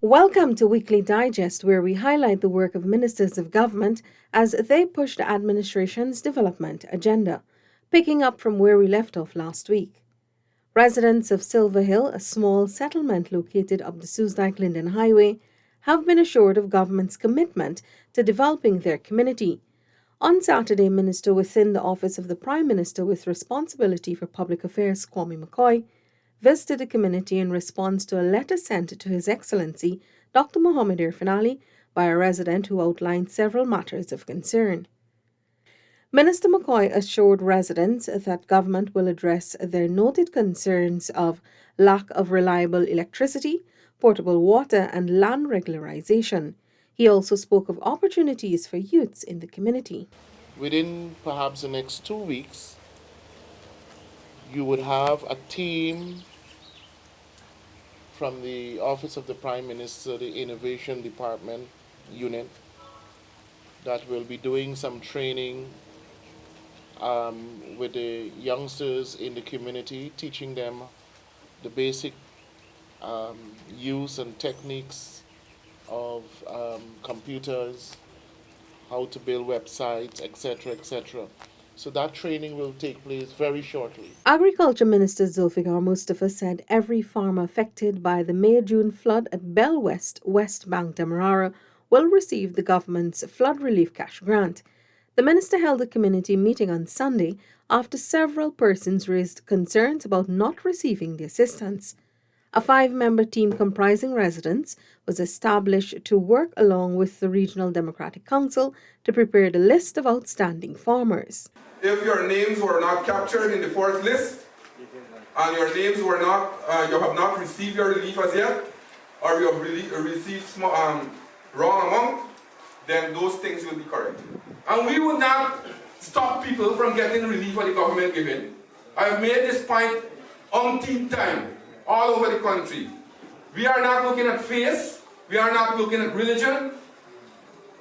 Welcome to Weekly Digest, where we highlight the work of ministers of government as they push the administration's development agenda, picking up from where we left off last week. Residents of Silver Hill, a small settlement located up the Susdyke-Linden Highway, have been assured of government's commitment to developing their community. On Saturday, Minister within the Office of the Prime Minister with responsibility for public affairs, Kwame McCoy, visited the community in response to a letter sent to His Excellency Dr. Mohammed Irfan Ali by a resident who outlined several matters of concern. Minister McCoy assured residents that government will address their noted concerns of lack of reliable electricity, potable water, and land regularization. He also spoke of opportunities for youths in the community. Within perhaps the next 2 weeks, you would have a team from the Office of the Prime Minister, the Innovation Department unit, that will be doing some training with the youngsters in the community, teaching them the basic use and techniques of computers, how to build websites, etc., etc. So that training will take place very shortly. Agriculture Minister Zulfikar Mustafa said every farmer affected by the May-June flood at Bell West, West Bank, Demerara will receive the government's flood relief cash grant. The minister held a community meeting on Sunday after several persons raised concerns about not receiving the assistance. A 5-member team comprising residents was established to work along with the Regional Democratic Council to prepare the list of outstanding farmers. If your names were not captured in the first list, and your names were not, you have not received your relief as yet, or you have received wrong amount, then those things will be correct. And we will not stop people from getting relief for the government giving. I have made this point umpteen time all over the country. We are not looking at face, we are not looking at religion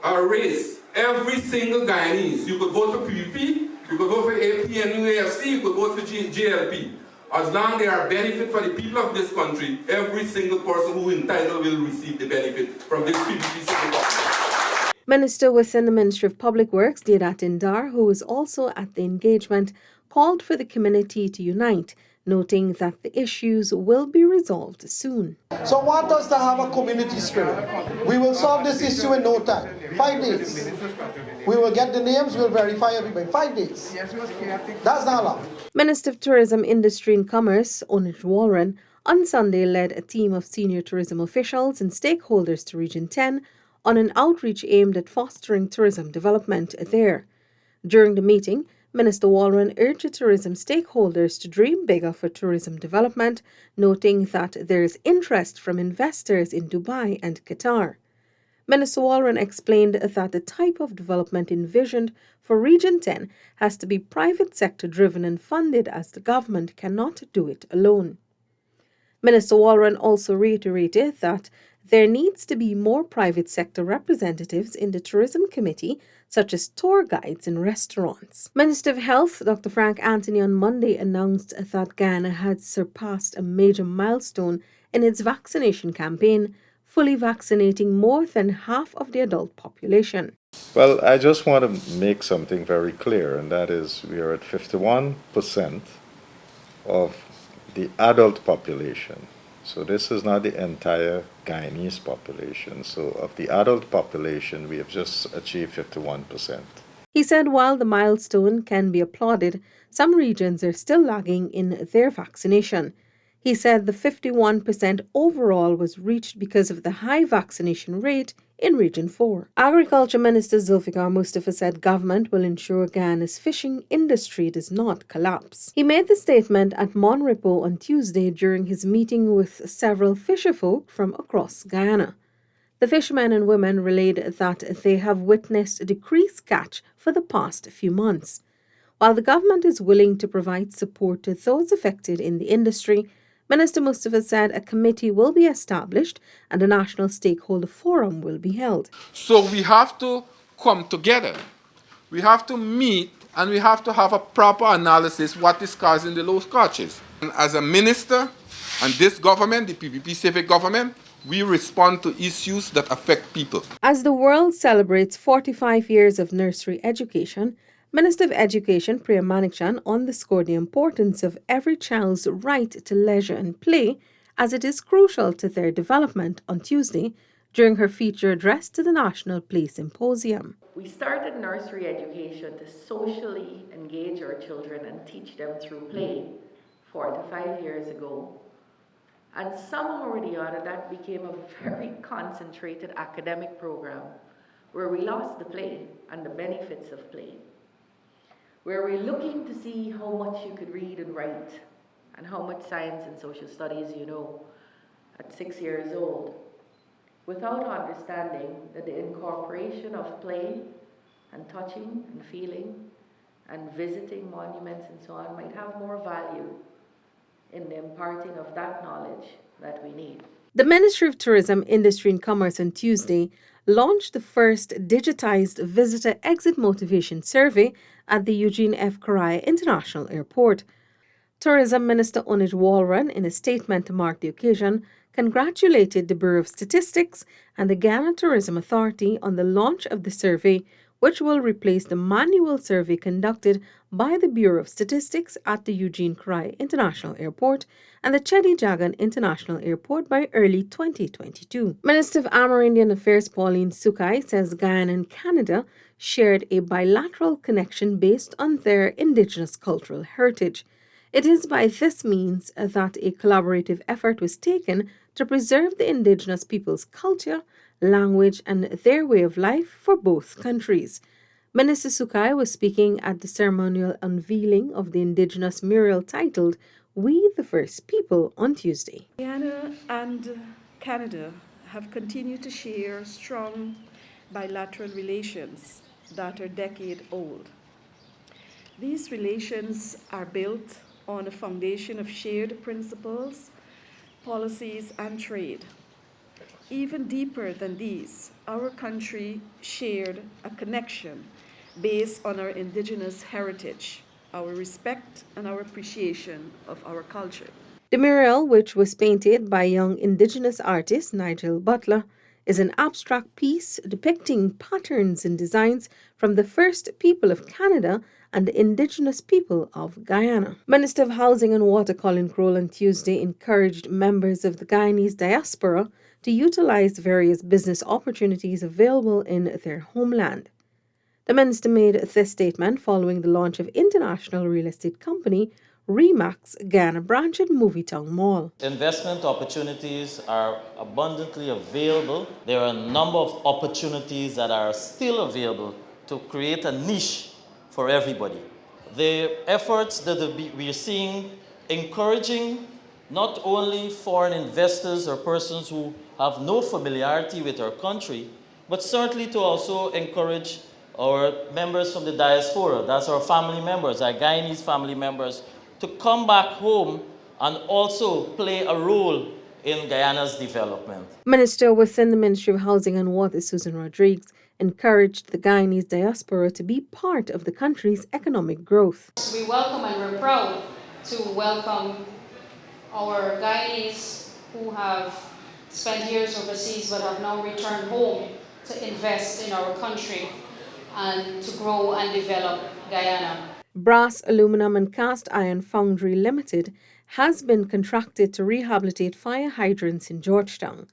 or race. Every single Guyanese, you could vote for PPP, you could vote for APNUAFC, you could vote for JLP. As long as they are benefit for the people of this country, every single person who is entitled will receive the benefit from this PPP system. Minister within the Ministry of Public Works, Deodat Indar, who was also at the engagement, called for the community to unite, noting that the issues will be resolved soon. So I want us to have a community spirit. We will solve this issue in no time. 5 days. We will get the names, we'll verify everybody. 5 days. That's not long. Minister of Tourism, Industry and Commerce, Onij Walron, on Sunday led a team of senior tourism officials and stakeholders to Region 10 on an outreach aimed at fostering tourism development there. During the meeting, Minister Walron urged tourism stakeholders to dream bigger for tourism development, noting that there is interest from investors in Dubai and Qatar. Minister Walron explained that the type of development envisioned for Region 10 has to be private sector driven and funded, as the government cannot do it alone. Minister Walron also reiterated that there needs to be more private sector representatives in the Tourism Committee, such as tour guides and restaurants. Minister of Health, Dr. Frank Anthony, on Monday announced that Ghana had surpassed a major milestone in its vaccination campaign, fully vaccinating more than half of the adult population. Well, I just want to make something very clear, and that is we are at 51% of the adult population. So this is not the entire Guyanese population. So of the adult population, we have just achieved 51%. He said while the milestone can be applauded, some regions are still lagging in their vaccination. He said the 51% overall was reached because of the high vaccination rate in Region 4. Agriculture Minister Zulfikar Mustafa said government will ensure Ghana's fishing industry does not collapse. He made the statement at Monrepo on Tuesday during his meeting with several fisherfolk from across Guyana. The fishermen and women relayed that they have witnessed a decreased catch for the past few months. While the government is willing to provide support to those affected in the industry, Minister Mustafa said a committee will be established and a national stakeholder forum will be held. So we have to come together. We have to meet and we have to have a proper analysis what is causing the low catches. And as a minister and this government, the PPP civic government, We respond to issues that affect people. As the world celebrates 45 years of nursery education, Minister of Education Priya Manikchan underscored the importance of every child's right to leisure and play, as it is crucial to their development on Tuesday during her feature address to the National Play Symposium. We started nursery education to socially engage our children and teach them through play 4 to 5 years ago. And somehow or the other, that became a very concentrated academic program where we lost the play and the benefits of play, where we're looking to see how much you could read and write and how much science and social studies you know at 6 years old, without understanding that the incorporation of play and touching and feeling and visiting monuments and so on might have more value in the imparting of that knowledge that we need. The Ministry of Tourism, Industry and Commerce on Tuesday launched the first digitized visitor exit motivation survey at the Eugene F. Correa International Airport. Tourism Minister Onij Walran, in a statement to mark the occasion, congratulated the Bureau of Statistics and the Ghana Tourism Authority on the launch of the survey, which will replace the manual survey conducted by the Bureau of Statistics at the Eugene Correa International Airport and the Chedi Jagan International Airport by early 2022. Minister of Amerindian Affairs Pauline Sukai says Guyana and Canada shared a bilateral connection based on their indigenous cultural heritage. It is by this means that a collaborative effort was taken to preserve the indigenous people's culture, language, and their way of life for both countries. Minister Sukai was speaking at the ceremonial unveiling of the indigenous mural titled We the First People on Tuesday. Guyana and Canada have continued to share strong bilateral relations that are decade old. These relations are built on a foundation of shared principles, policies, and trade. Even deeper than these, our country shared a connection based on our indigenous heritage, our respect and our appreciation of our culture. The mural, which was painted by young indigenous artist Nigel Butler, is an abstract piece depicting patterns and designs from the first people of Canada and the indigenous people of Guyana. Minister of Housing and Water Colin Crowell on Tuesday encouraged members of the Guyanese diaspora to utilize various business opportunities available in their homeland. The minister made this statement following the launch of international real estate company Remax Guyana branch at Movietown Mall. Investment opportunities are abundantly available. There are a number of opportunities that are still available to create a niche for everybody. The efforts that we are seeing encouraging not only foreign investors or persons who have no familiarity with our country, but certainly to also encourage our members from the diaspora, that's our family members, our Guyanese family members, to come back home and also play a role in Guyana's development. Minister within the Ministry of Housing and Water, Susan Rodriguez, encouraged the Guyanese diaspora to be part of the country's economic growth. We welcome and we're proud to welcome our Guyanese who have spent years overseas but have now returned home to invest in our country and to grow and develop Guyana. Brass, Aluminum and Cast Iron Foundry Limited has been contracted to rehabilitate fire hydrants in Georgetown.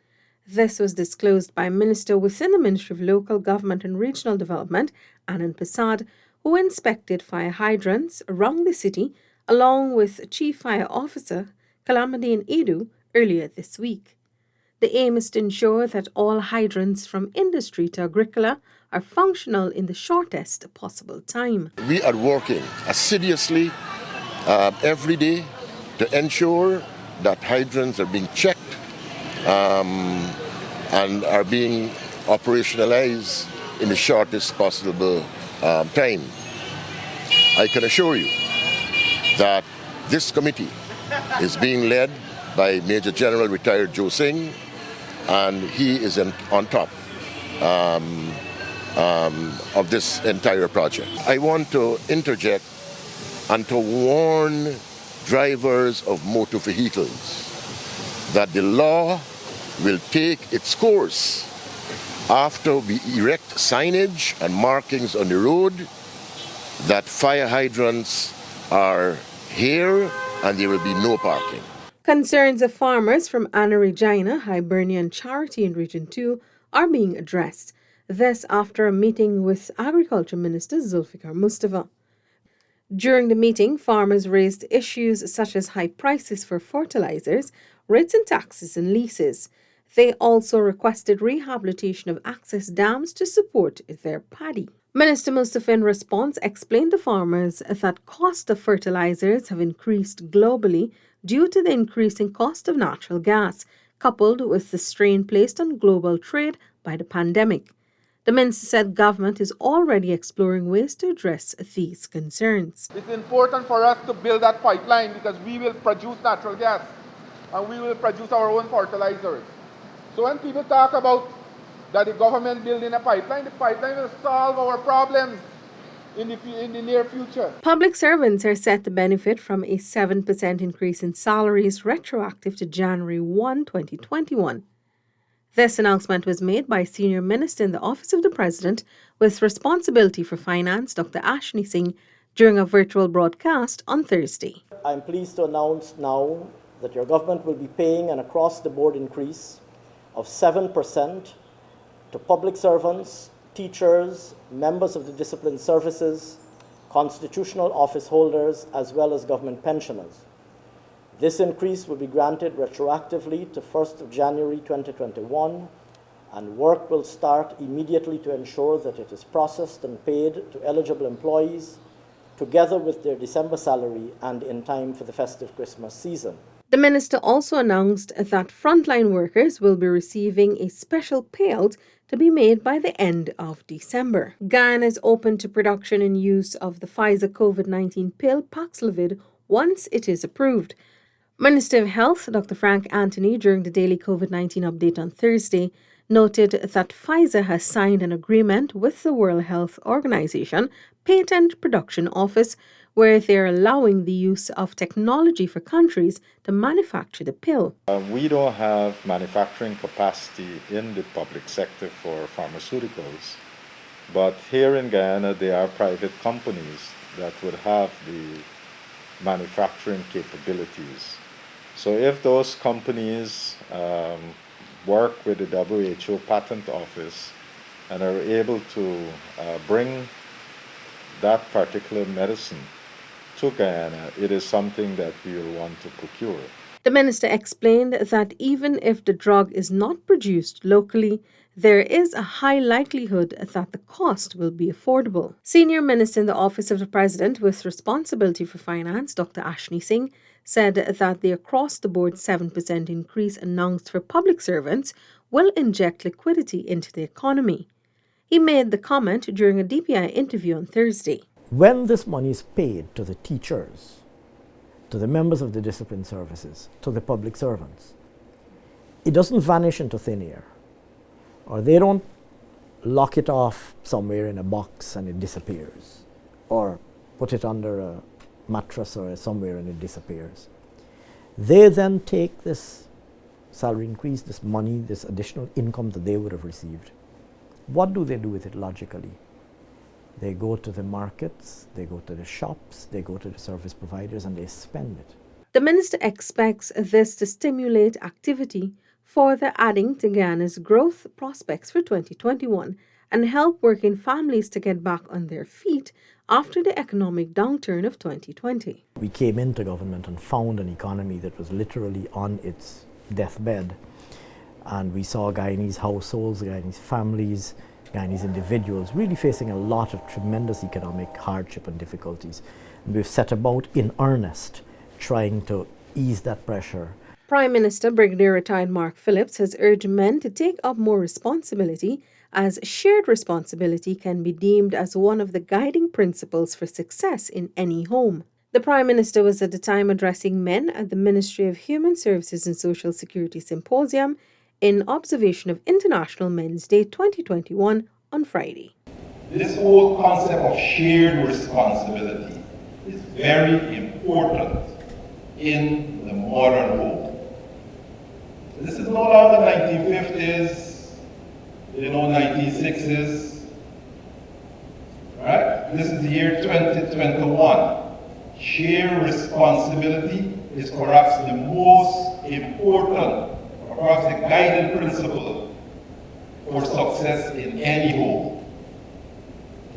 This was disclosed by a minister within the Ministry of Local Government and Regional Development, Anand Prasad, who inspected fire hydrants around the city along with Chief Fire Officer Kalamadine Edu earlier this week. The aim is to ensure that all hydrants from industry to agricola are functional in the shortest possible time. We are working assiduously every day to ensure that hydrants are being checked and are being operationalized in the shortest possible time. I can assure you that this committee is being led by Major General Retired Joe Singh, and he is on top of this entire project. I want to interject and to warn drivers of motor vehicles that the law will take its course after we erect signage and markings on the road that fire hydrants are here and there will be no parking. Concerns of farmers from Anna Regina, Hibernian Charity in Region 2 are being addressed. This after a meeting with Agriculture Minister Zulfikar Mustafa. During the meeting, farmers raised issues such as high prices for fertilizers, rates and taxes and leases. They also requested rehabilitation of access dams to support their paddy. Minister Mustafa in response explained to farmers that cost of fertilizers have increased globally due to the increasing cost of natural gas, coupled with the strain placed on global trade by the pandemic. The minister said government is already exploring ways to address these concerns. It's important for us to build that pipeline because we will produce natural gas and we will produce our own fertilizers. So when people talk about that the government building a pipeline, the pipeline will solve our problems in the near future. Public servants are set to benefit from a 7% increase in salaries retroactive to January 1, 2021. This announcement was made by Senior Minister in the Office of the President with responsibility for finance, Dr. Ashni Singh, during a virtual broadcast on Thursday. I'm pleased to announce now that your government will be paying an across-the-board increase of 7% to public servants, teachers, members of the disciplined services, constitutional office holders, as well as government pensioners. This increase will be granted retroactively to 1st of January 2021, and work will start immediately to ensure that it is processed and paid to eligible employees, together with their December salary and in time for the festive Christmas season. The minister also announced that frontline workers will be receiving a special payout to be made by the end of December. Guyana is open to production and use of the Pfizer COVID-19 pill Paxlovid once it is approved. Minister of Health, Dr. Frank Anthony, during the daily COVID-19 update on Thursday, noted that Pfizer has signed an agreement with the World Health Organization Patent Production Office where they're allowing the use of technology for countries to manufacture the pill. We don't have manufacturing capacity in the public sector for pharmaceuticals, but here in Guyana there are private companies that would have the manufacturing capabilities. So if those companies work with the WHO Patent Office and are able to bring that particular medicine to Guyana, it is something that we will want to procure. The minister explained that even if the drug is not produced locally, there is a high likelihood that the cost will be affordable. Senior Minister in the Office of the President with responsibility for finance, Dr. Ashni Singh, said that the across-the-board 7% increase announced for public servants will inject liquidity into the economy. He made the comment during a DPI interview on Thursday. When this money is paid to the teachers, to the members of the discipline services, to the public servants, it doesn't vanish into thin air, or they don't lock it off somewhere in a box and it disappears, or put it under a mattress or somewhere and it disappears. They then take this salary increase, this money, this additional income that they would have received. What do they do with it logically? They go to the markets, they go to the shops, they go to the service providers, and they spend it. The minister expects this to stimulate activity, further adding to Guyana's growth prospects for 2021 and help working families to get back on their feet after the economic downturn of 2020. We came into government and found an economy that was literally on its deathbed, and we saw Guyanese households, Guyanese families, Guyanese individuals really facing a lot of tremendous economic hardship and difficulties. And we've set about in earnest trying to ease that pressure. Prime Minister Brigadier retired Mark Phillips has urged men to take up more responsibility, as shared responsibility can be deemed as one of the guiding principles for success in any home. The Prime Minister was at the time addressing men at the Ministry of Human Services and Social Security Symposium in observation of International Men's Day 2021 on Friday. This whole concept of shared responsibility is very important in the modern home. This is no longer 1950s, 1960s, right? This is the year 2021. Shared responsibility is perhaps the most important, or perhaps the guiding principle for success in any home,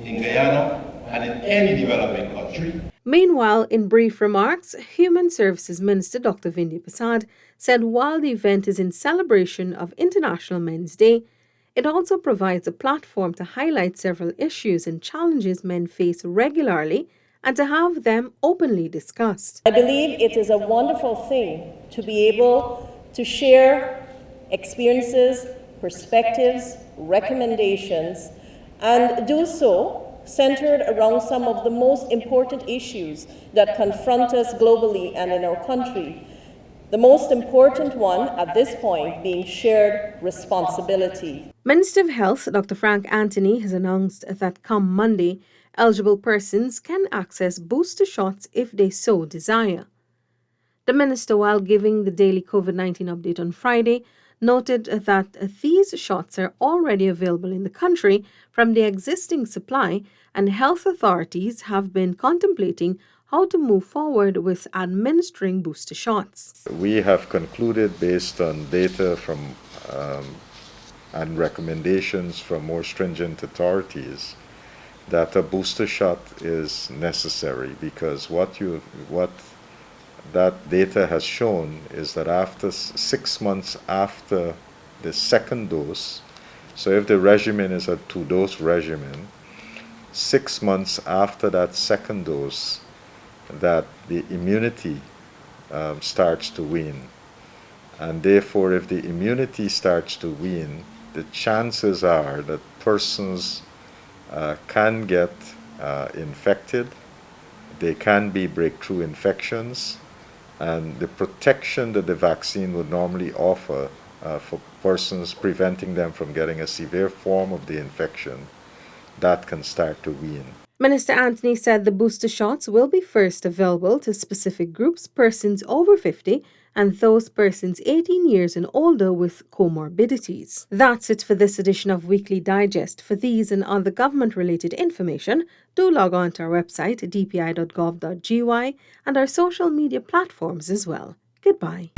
in Guyana and in any developing country. Meanwhile, in brief remarks, Human Services Minister Dr. Vindya Prasad said while the event is in celebration of International Men's Day, it also provides a platform to highlight several issues and challenges men face regularly and to have them openly discussed. I believe it is a wonderful thing to be able to share experiences, perspectives, recommendations, and do so centered around some of the most important issues that confront us globally and in our country. The most important one at this point being shared responsibility. Minister of Health Dr. Frank Anthony has announced that come Monday, eligible persons can access booster shots if they so desire. The minister, while giving the daily COVID-19 update on Friday, noted that these shots are already available in the country from the existing supply, and health authorities have been contemplating how to move forward with administering booster shots. We have concluded, based on data from and recommendations from more stringent authorities, that a booster shot is necessary, because what that data has shown is that after 6 months after the second dose, so if the regimen is a 2-dose regimen, 6 months after that second dose, that the immunity starts to wane. And therefore, if the immunity starts to wane, the chances are that persons can get infected, they can be breakthrough infections, and the protection that the vaccine would normally offer for persons, preventing them from getting a severe form of the infection, that can start to wane. Minister Anthony said the booster shots will be first available to specific groups, persons over 50 and those persons 18 years and older with comorbidities. That's it for this edition of Weekly Digest. For these and other government-related information, do log on to our website, dpi.gov.gy, and our social media platforms as well. Goodbye.